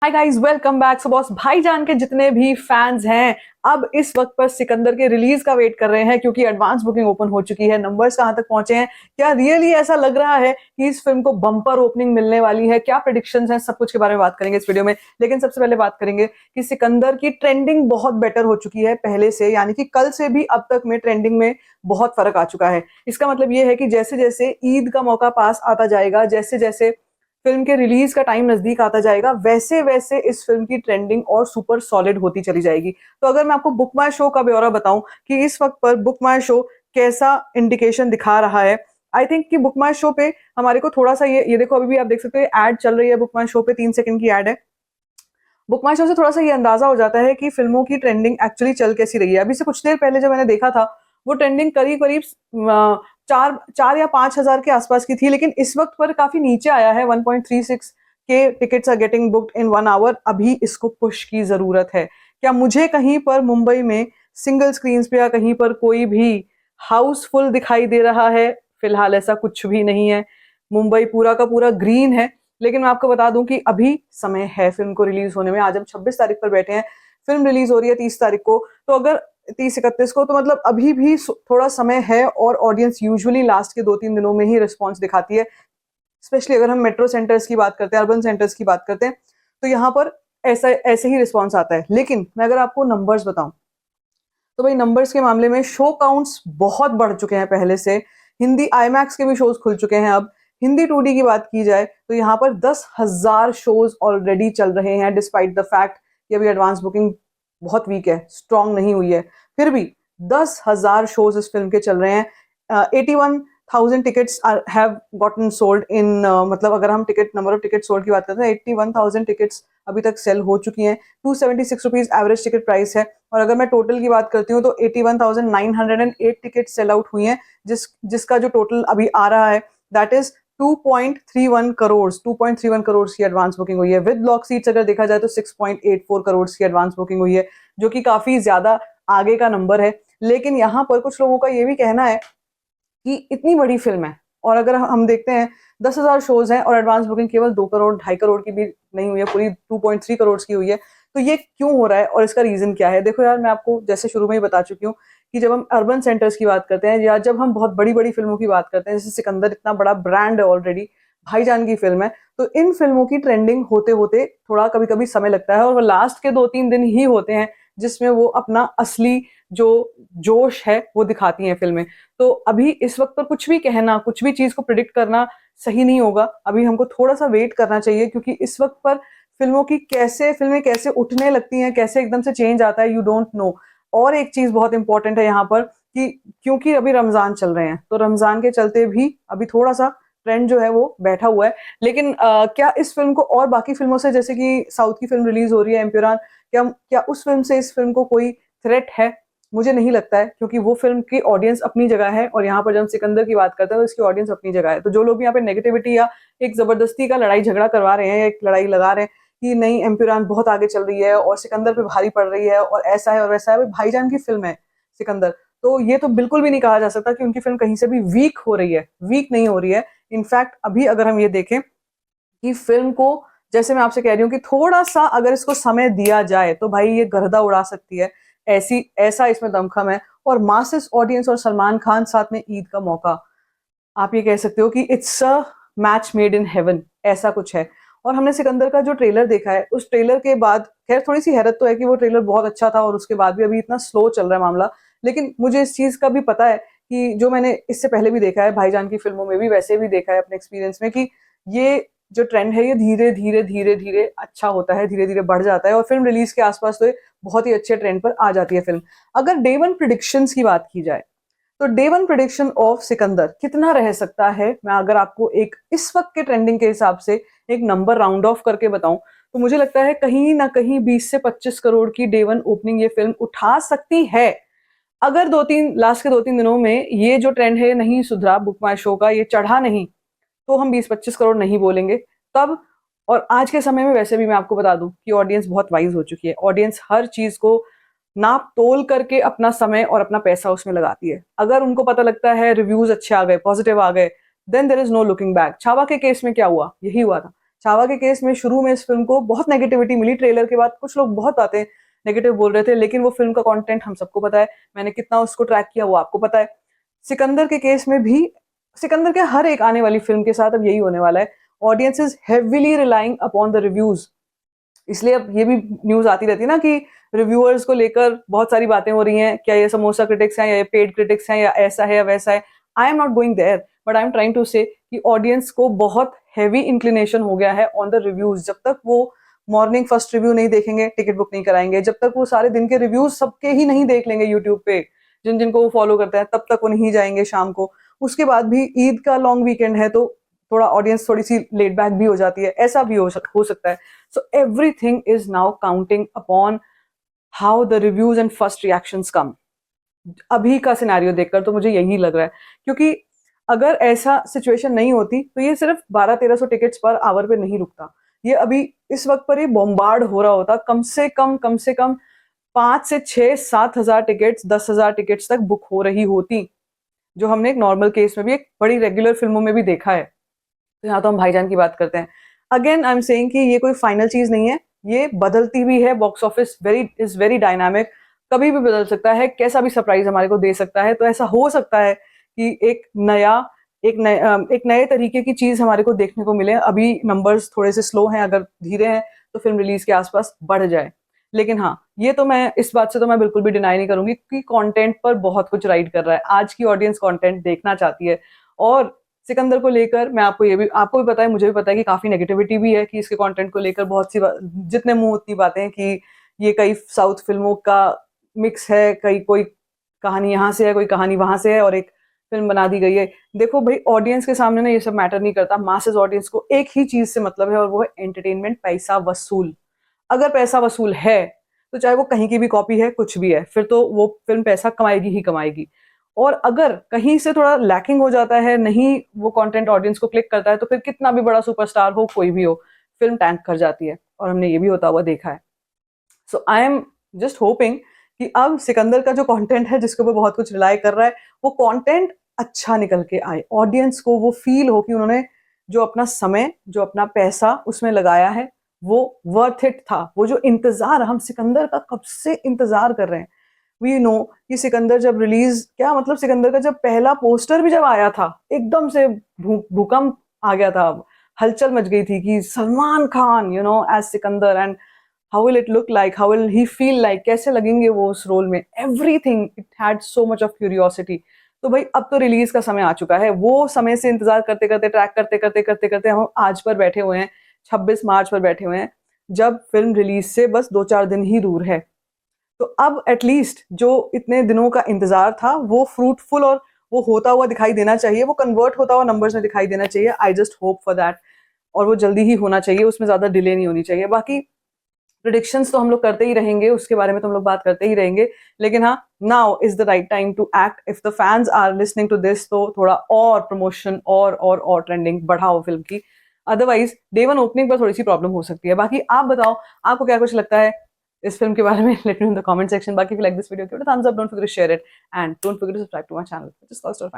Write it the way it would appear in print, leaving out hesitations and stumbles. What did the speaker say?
Hi guys, welcome back. So boss भाईजान के जितने भी फैंस हैं अब इस वक्त पर सिकंदर के रिलीज का वेट कर रहे हैं क्योंकि एडवांस बुकिंग ओपन हो चुकी है। नंबर्स कहां तक पहुंचे हैं, क्या रियली ऐसा लग रहा है कि इस फिल्म को बम्पर ओपनिंग मिलने वाली है, क्या प्रेडिक्शंस हैं, सब कुछ के बारे में बात करेंगे इस वीडियो में। लेकिन सबसे पहले बात करेंगे कि सिकंदर की ट्रेंडिंग बहुत बेटर हो चुकी है पहले से, यानी कि कल से भी अब तक में ट्रेंडिंग में बहुत फर्क आ चुका है। इसका मतलब ये है कि जैसे जैसे ईद का मौका पास आता जाएगा, जैसे जैसे फिल्म के रिलीज का टाइम नजदीक आता जाएगा, वैसे वैसे इस फिल्म की ट्रेंडिंग और सुपर सॉलिड होती चली जाएगी। तो अगर मैं आपको बुक माई शो का ब्यौरा बताऊं कि इस वक्त पर बुक माई शो कैसा इंडिकेशन दिखा रहा है, आई थिंक कि बुक माई शो पे हमारे को थोड़ा सा ये देखो, अभी भी आप देख सकते हो एड चल रही है बुक माई शो पे, 3 सेकंड की एड है। बुक माई शो से थोड़ा सा ये अंदाजा हो जाता है कि फिल्मों की ट्रेंडिंग एक्चुअली चल कैसी रही है। अभी से कुछ देर पहले जो मैंने देखा था वो ट्रेंडिंग करीब करीब 4 या 5 हजार के आसपास की थी, लेकिन इस वक्त पर काफी नीचे आया है। 1.36 के tickets are getting booked in 1 hour. अभी इसको पुश की जरूरत है। क्या मुझे कहीं पर मुंबई में सिंगल स्क्रीन पे या कहीं पर कोई भी हाउसफुल दिखाई दे रहा है? फिलहाल ऐसा कुछ भी नहीं है। मुंबई पूरा का पूरा ग्रीन है। लेकिन मैं आपको बता दूं कि अभी समय है फिल्म को रिलीज होने में। आज हम 26 तारीख पर बैठे हैं, फिल्म रिलीज हो रही है 30 तारीख को। तो अगर 30-31 को, तो मतलब अभी भी थोड़ा समय है और ऑडियंस यूजुअली लास्ट के 2-3 दिनों में ही रिस्पॉन्स दिखाती है। स्पेशली अगर हम मेट्रो सेंटर्स की बात करते हैं, अर्बन सेंटर्स की बात करते हैं, तो यहाँ पर ऐसा ऐसे ही रिस्पॉन्स आता है। लेकिन मैं अगर आपको नंबर्स बताऊं तो भाई, नंबर्स के मामले में शो काउंट्स बहुत बढ़ चुके हैं पहले से। हिंदी आईमैक्स के भी शोज खुल चुके हैं। अब हिंदी 2D की बात की जाए तो यहाँ पर 10,000 शोज ऑलरेडी चल रहे हैं, डिस्पाइट द फैक्ट कि अभी एडवांस बुकिंग बहुत वीक है, स्ट्रांग नहीं हुई है। फिर भी 10,000 शोज इस फिल्म के चल रहे हैं। 81,000 tickets have gotten sold in, मतलब अगर हम ticket number of ticket sold की बात करते हैं, 81,000 टिकट्स अभी तक सेल हो चुकी हैं। 276 रुपीज एवरेज टिकट प्राइस है। और अगर मैं टोटल की बात करती हूँ तो 81,908 टिकट सेल आउट हुई हैं, जिसका जो टोटल अभी आ रहा है दैट इज 2.31 करोड़। 2.31 करोड़ की एडवांस बुकिंग हुई है। विद ब्लॉक सीट्स अगर देखा जाए तो 6.84 करोड़ की एडवांस बुकिंग हुई है, जो कि काफी ज्यादा आगे का नंबर है। लेकिन यहाँ पर कुछ लोगों का ये भी कहना है कि इतनी बड़ी फिल्म है और अगर हम देखते हैं 10,000 शोज हैं और एडवांस बुकिंग केवल 2 करोड़ 2.5 करोड़ की भी नहीं हुई है, पूरी 2.3 करोड़ की हुई है, तो ये क्यों हो रहा है और इसका रीजन क्या है? देखो यार, मैं आपको जैसे शुरू में ही बता चुकी हूँ कि जब हम अर्बन सेंटर्स की बात करते हैं या जब हम बहुत बड़ी बड़ी फिल्मों की बात करते हैं, जैसे सिकंदर इतना बड़ा ब्रांड है ऑलरेडी, भाईजान की फिल्म है, तो इन फिल्मों की ट्रेंडिंग होते होते थोड़ा कभी कभी समय लगता है और वो लास्ट के 2-3 दिन ही होते हैं जिसमें वो अपना असली जो जोश है वो दिखाती हैं फिल्में। तो अभी इस वक्त पर कुछ भी कहना, कुछ भी चीज को प्रिडिक्ट करना सही नहीं होगा। अभी हमको थोड़ा सा वेट करना चाहिए क्योंकि इस वक्त पर फिल्में कैसे उठने लगती हैं, कैसे एकदम से चेंज आता है, यू डोंट नो। और एक चीज बहुत इंपॉर्टेंट है यहाँ पर कि क्योंकि अभी रमजान चल रहे हैं, तो रमजान के चलते भी अभी थोड़ा सा ट्रेंड जो है वो बैठा हुआ है। लेकिन क्या इस फिल्म को और बाकी फिल्मों से, जैसे कि साउथ की फिल्म रिलीज हो रही है एम्पुरान, क्या क्या उस फिल्म से इस फिल्म को कोई थ्रेट है? मुझे नहीं लगता है, क्योंकि वो फिल्म की ऑडियंस अपनी जगह है और यहाँ पर जब हम सिकंदर की बात करते हैं तो इसकी ऑडियंस अपनी जगह है। तो जो लोग भी यहाँ पे नेगेटिविटी या एक जबरदस्ती का लड़ाई झगड़ा करवा रहे हैं, एक लड़ाई लगा रहे हैं कि नहीं एम्पुरान बहुत आगे चल रही है और सिकंदर पे भारी पड़ रही है और ऐसा है और वैसा है, भाई भाईजान की फिल्म है सिकंदर। तो ये तो बिल्कुल भी नहीं कहा जा सकता कि उनकी फिल्म कहीं से भी वीक हो रही है, वीक नहीं हो रही है। इनफैक्ट अभी अगर हम ये देखें कि फिल्म को, जैसे मैं आपसे कह रही हूँ कि थोड़ा सा अगर इसको समय दिया जाए तो भाई ये गर्दा उड़ा सकती है, ऐसी ऐसा इसमें दमखम है। और मासेस ऑडियंस और सलमान खान साथ में ईद का मौका, आप ये कह सकते हो कि it's a match made in heaven, ऐसा कुछ है। और हमने सिकंदर का जो ट्रेलर देखा है, उस ट्रेलर के बाद खैर थोड़ी सी हैरत तो है कि वो ट्रेलर बहुत अच्छा था और उसके बाद भी अभी इतना स्लो चल रहा है मामला। लेकिन मुझे इस चीज का भी पता है कि जो मैंने इससे पहले भी देखा है भाईजान की फिल्मों में भी, वैसे भी देखा है अपने एक्सपीरियंस में, कि ये जो ट्रेंड है ये धीरे धीरे धीरे धीरे अच्छा होता है, धीरे धीरे बढ़ जाता है और फिल्म रिलीज के आसपास तो ये बहुत ही अच्छे ट्रेंड पर आ जाती है फिल्म। अगर डे वन प्रिडिक्शंस की बात की जाए तो day one prediction of Sikandar कितना रह सकता है, मैं अगर आपको एक इस वक्त के ट्रेंडिंग के हिसाब से एक नंबर राउंड ऑफ करके बताऊं तो मुझे लगता है कहीं ना कहीं 20 से 25 करोड़ की डे वन ओपनिंग ये फिल्म उठा सकती है। अगर लास्ट के 2-3 दिनों में ये जो ट्रेंड है नहीं सुधरा, बुक माई शो का ये चढ़ा नहीं, तो हम 20-25 करोड़ नहीं बोलेंगे तब। और आज के समय में वैसे भी मैं आपको बता दूं कि ऑडियंस बहुत वाइज हो चुकी है। ऑडियंस हर चीज को नाप तोल करके अपना समय और अपना पैसा उसमें लगाती है। अगर उनको पता लगता है रिव्यूज अच्छे आ गए, पॉजिटिव आ गए, then there is no looking back. Chhaava के केस में क्या हुआ? यही हुआ था छावा के केस में शुरू में इस फिल्म को बहुत नेगेटिविटी मिली, ट्रेलर के बाद कुछ लोग बहुत बातें नेगेटिव बोल रहे थे, लेकिन वो फिल्म का कंटेंट हम सबको पता है, मैंने कितना उसको ट्रैक किया वो आपको पता है। सिकंदर के केस में भी, सिकंदर के हर एक आने वाली फिल्म के साथ अब यही होने वाला है, audience is heavily relying upon the reviews. इसलिए अब ये भी न्यूज आती रहती है ना कि रिव्यूअर्स को लेकर बहुत सारी बातें हो रही हैं, क्या ये समोसा क्रिटिक्स हैं या ये पेड क्रिटिक्स हैं या ऐसा है या वैसा है। I am not going there, but I am trying to say कि ऑडियंस को बहुत हैवी इंक्लिनेशन हो गया है ऑन द रिव्यूज। जब तक वो मॉर्निंग फर्स्ट रिव्यू नहीं देखेंगे टिकट बुक नहीं कराएंगे, जब तक वो सारे दिन के रिव्यूज सबके ही नहीं देख लेंगे यूट्यूब पे जिन जिनको वो फॉलो करते हैं, तब तक वो नहीं जाएंगे शाम को। उसके बाद भी ईद का लॉन्ग वीकेंड है तो थोड़ा ऑडियंस थोड़ी सी लेट बैक भी हो जाती है, ऐसा भी हो सकता है। So everything is now counting upon how the reviews and first reactions come. अभी का सिनेरियो देखकर तो मुझे यही लग रहा है, क्योंकि अगर ऐसा सिचुएशन नहीं होती तो ये सिर्फ 1200-1300 टिकट्स पर आवर पे नहीं रुकता, ये अभी इस वक्त पर ये बॉम्बार्ड हो रहा होता। कम से कम 5 से 6-7 हजार टिकट्स, 10,000 टिकट्स तक बुक हो रही होती, जो हमने एक नॉर्मल केस में भी, एक बड़ी रेगुलर फिल्मों में भी देखा है। तो यहाँ तो हम भाईजान की बात करते हैं। अगेन आई एम सेइंग कि ये कोई फाइनल चीज नहीं है, ये बदलती भी है, box office is very dynamic, कभी भी बदल सकता है, कैसा भी सरप्राइज हमारे को दे सकता है। तो ऐसा हो सकता है कि एक नए तरीके की चीज हमारे को देखने को मिले। अभी नंबर्स थोड़े से स्लो हैं, अगर धीरे हैं तो फिल्म रिलीज के आसपास बढ़ जाए। लेकिन हाँ, ये तो मैं इस बात से तो मैं बिल्कुल भी डिनाई नहीं करूंगी कि कंटेंट पर बहुत कुछ राइड कर रहा है। आज की ऑडियंस कंटेंट देखना चाहती है, और सिकंदर को लेकर मैं आपको भी पता है, मुझे भी पता है कि काफी नेगेटिविटी भी है कि इसके कंटेंट को लेकर बहुत सी जितने मुंह उतनी बातें हैं कि ये कई साउथ फिल्मों का मिक्स है, कई कोई कहानी यहाँ से है, कोई कहानी वहां से है और एक फिल्म बना दी गई है। देखो भाई, ऑडियंस के सामने ना ये सब मैटर नहीं करता। मासेस ऑडियंस को एक ही चीज से मतलब है, और वो है एंटरटेनमेंट, पैसा वसूल। अगर पैसा वसूल है तो चाहे वो कहीं की भी कॉपी है, कुछ भी है, फिर तो वो फिल्म पैसा कमाएगी ही कमाएगी। और अगर कहीं से थोड़ा लैकिंग हो जाता है, नहीं वो कंटेंट ऑडियंस को क्लिक करता है, तो फिर कितना भी बड़ा सुपरस्टार हो, कोई भी हो, फिल्म टैंक कर जाती है, और हमने ये भी होता हुआ देखा है। सो आई एम जस्ट होपिंग कि अब सिकंदर का जो कंटेंट है, जिसके ऊपर बहुत कुछ रिलाई कर रहा है, वो कंटेंट अच्छा निकल के आए, ऑडियंस को वो फील हो कि उन्होंने जो अपना समय, जो अपना पैसा उसमें लगाया है, वो वर्थ इट था। वो जो इंतजार, हम सिकंदर का कब से इंतजार कर रहे हैं। वी नो कि सिकंदर जब रिलीज, क्या मतलब, सिकंदर का जब पहला पोस्टर भी जब आया था, एकदम से भूकंप आ गया था, हलचल मच गई थी कि Salman Khan as Sikandar, and how will it look like, how will he feel like, कैसे लगेंगे वो उस रोल में, everything, it had so much of curiosity. तो भाई अब तो रिलीज का समय आ चुका है, वो समय से इंतजार करते करते, ट्रैक करते करते हम आज पर बैठे हुए हैं, 26 मार्च पर बैठे हुए हैं, जब फिल्म रिलीज से बस 2-4 दिन ही दूर है। तो अब एटलीस्ट जो इतने दिनों का इंतजार था वो फ्रूटफुल और वो होता हुआ दिखाई देना चाहिए, वो कन्वर्ट होता हुआ नंबर्स में दिखाई देना चाहिए। I just hope for that, और वो जल्दी ही होना चाहिए, उसमें ज्यादा डिले नहीं होनी चाहिए। बाकी प्रिडिक्शंस तो हम लोग करते ही रहेंगे, उसके बारे में तो हम लोग बात करते ही रहेंगे, लेकिन हाँ, now is the right time to act. If the fans are listening to this, तो थोड़ा और प्रमोशन और ट्रेंडिंग बढ़ाओ फिल्म की। अदरवाइज डे वन ओपनिंग पर थोड़ी सी प्रॉब्लम हो सकती है। बाकी आप बताओ, आपको क्या कुछ लगता है इस फिल्म के बारे में? Let me in the comment section. बाकी if you like this video, give it a thumbs up, don't forget to share it, and don't forget to subscribe to my channel, which is called Story Fine.